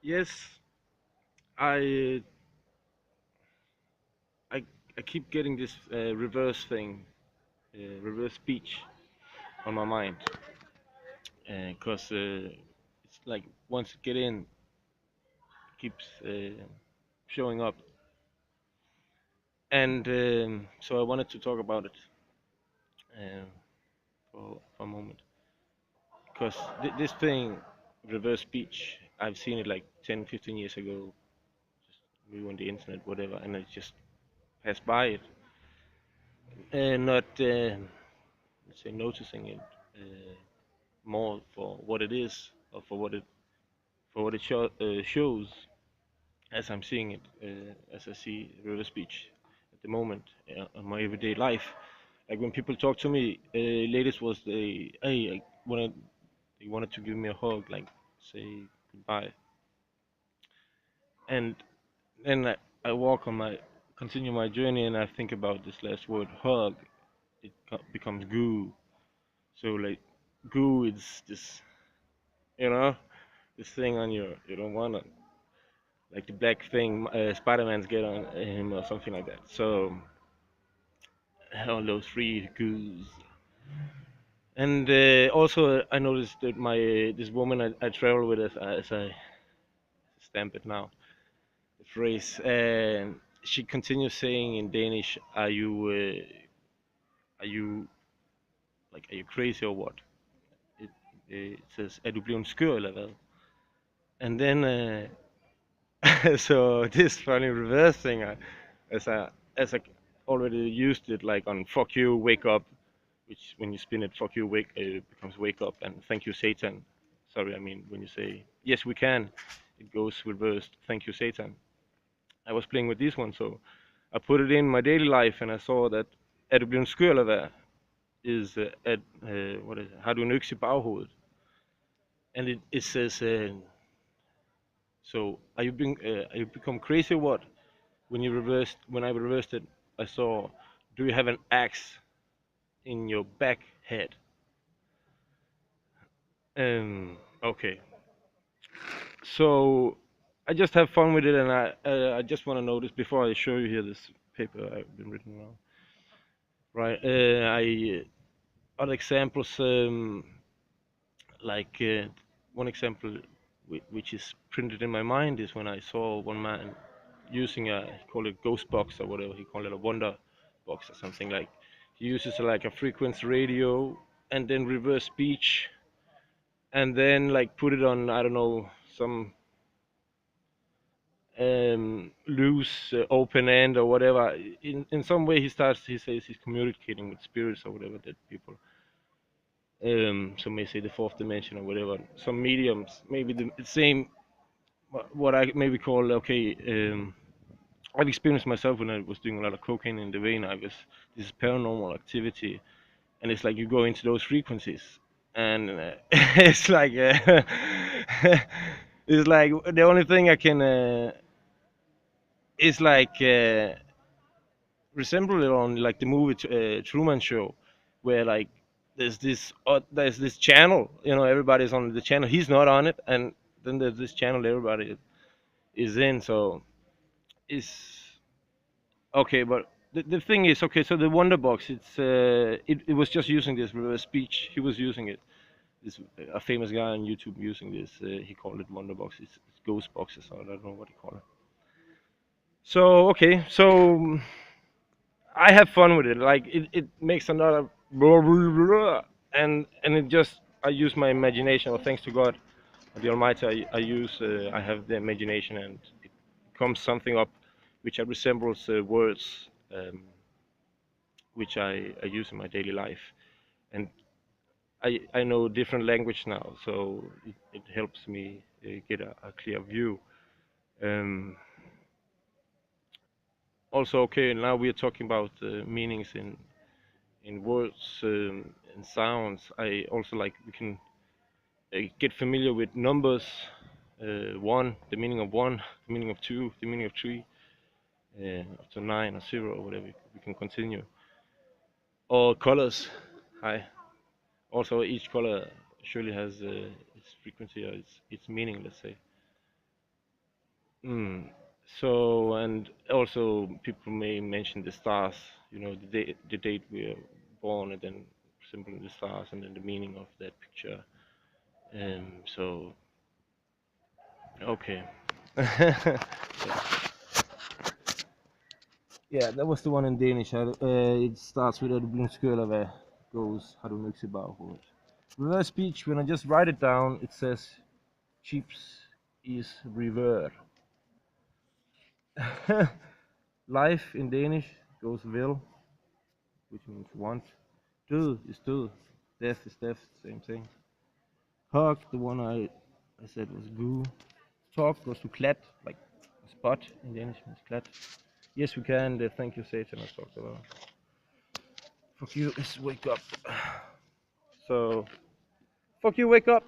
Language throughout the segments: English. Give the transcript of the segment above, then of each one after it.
Yes, I I I keep getting this reverse thing, reverse speech on my mind, because it's like once you get in, keeps showing up, and so I wanted to talk about it um, for a moment, because this thing, reverse speech, I've seen it like 10, 15 years ago, just maybe on the internet, whatever, and I just passed by it, and not let's say noticing it more for what it is or for what it shows as I'm seeing it, as I see real speech at the moment on my everyday life. Like when people talk to me, latest was hey, they wanted to give me a hug, like say goodbye, and then I walk on my continue my journey and I think about this last word hug. It becomes goo. So like goo is this, you know, this thing on your you don't want to like the black thing Spider-Man's get on him or something like that. So on those three goos. And also I noticed that my this woman I travel with as I stamp it now the phrase and she continues saying in Danish, are you like are you crazy or what? It, it says er du blevet skør eller hvad? And then so this funny reverse thing, as I as I already used it like on fuck you, wake up, which when you spin it, fuck you, wake, it becomes wake up, and thank you, Satan. Sorry, I mean when you say yes we can, it goes reversed. Thank you, Satan. I was playing with this one, so I put it in my daily life, and I saw that er du blevet skør eller hvad is at what is it? Har du en økse i baghovedet? And it says so are you become crazy or what? When I reversed it, I saw, do you have an axe in your back head? Okay. So I just have fun with it, and I just want to notice before I show you here this paper I've been written around. Right. I other examples like one example which is printed in my mind is when I saw one man using he called it ghost box or whatever, he called it a wonder box or something, like he uses like a frequency radio and then reverse speech and then like put it on, I don't know, some loose open end or whatever. In some way he says he's communicating with spirits or whatever, that people some may say the fourth dimension or whatever, some mediums, maybe the same what I maybe call, okay, I've experienced myself when I was doing a lot of cocaine in the vein. I was this is paranormal activity, and it's like you go into those frequencies, and it's like it's like the only thing I can is like resemble it on like the movie Truman Show, where like there's this channel, everybody's on the channel. He's not on it, and then there's this channel everybody is in. So it's okay, but the thing is, okay, so the Wonder Box, it was just using this reverse speech. He was using it. This a famous guy on YouTube using this. He called it Wonder Box. It's Ghost Boxes, or I don't know what he called it. So okay, so I have fun with it. Like it makes another blah, blah, blah, and it just I use my imagination. Or thanks to God, the Almighty, I have the imagination, and it comes something up which resembles words. Which I use in my daily life. And I know different language now, so it helps me get a clear view. Um, Also, okay, now we are talking about meanings in words and sounds. I also like we can get familiar with numbers. One, the meaning of one, the meaning of two, the meaning of three, up to nine or zero or whatever. We can continue. Or colors. Hi. Also, each color surely has its frequency or its meaning, let's say. Mm. So, and also people may mention the stars, the date we are born, and then symbol the stars, and then the meaning of that picture. So, okay. Yeah. Yeah, that was the one in Danish. It starts with the blue skøler, goes, har du nødt til baghovedet. Reverse speech, when I just write it down, it says, chips is rever. Life in Danish goes will, which means want. Død is død. Death is death, same thing. Hug, the one I said was goo. Talk goes to klat, like spot in Danish means klat. Yes, we can. The thank you Satan I talked about. Fuck you is wake up. So, fuck you, wake up.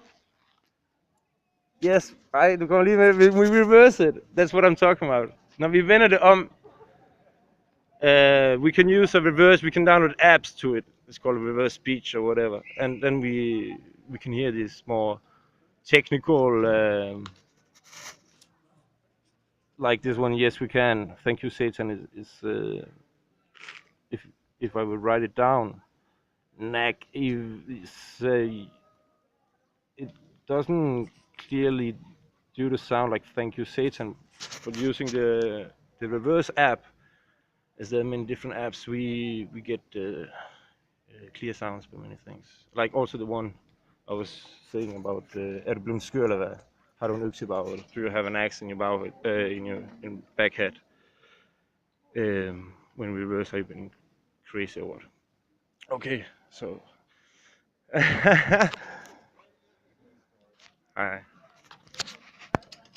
Yes, du kommer lige med, we reverse it. That's what I'm talking about. Når vi vender det om, we can use a reverse. We can download apps to it. It's called reverse speech or whatever, and then we can hear these more technical, like this one. Yes, we can. Thank you, Satan. Is if I would write it down, neck is it doesn't clearly do the sound like thank you, Satan, but using the reverse app, as there are many different apps, we get clear sounds for many things. Like also the one I was saying about Erblund Skørleva. Har du en økse i baghovedet? Do you have an axe in your baghovedet, in your back head? When we reverse, I've been crazy or what? Okay, so. Alright.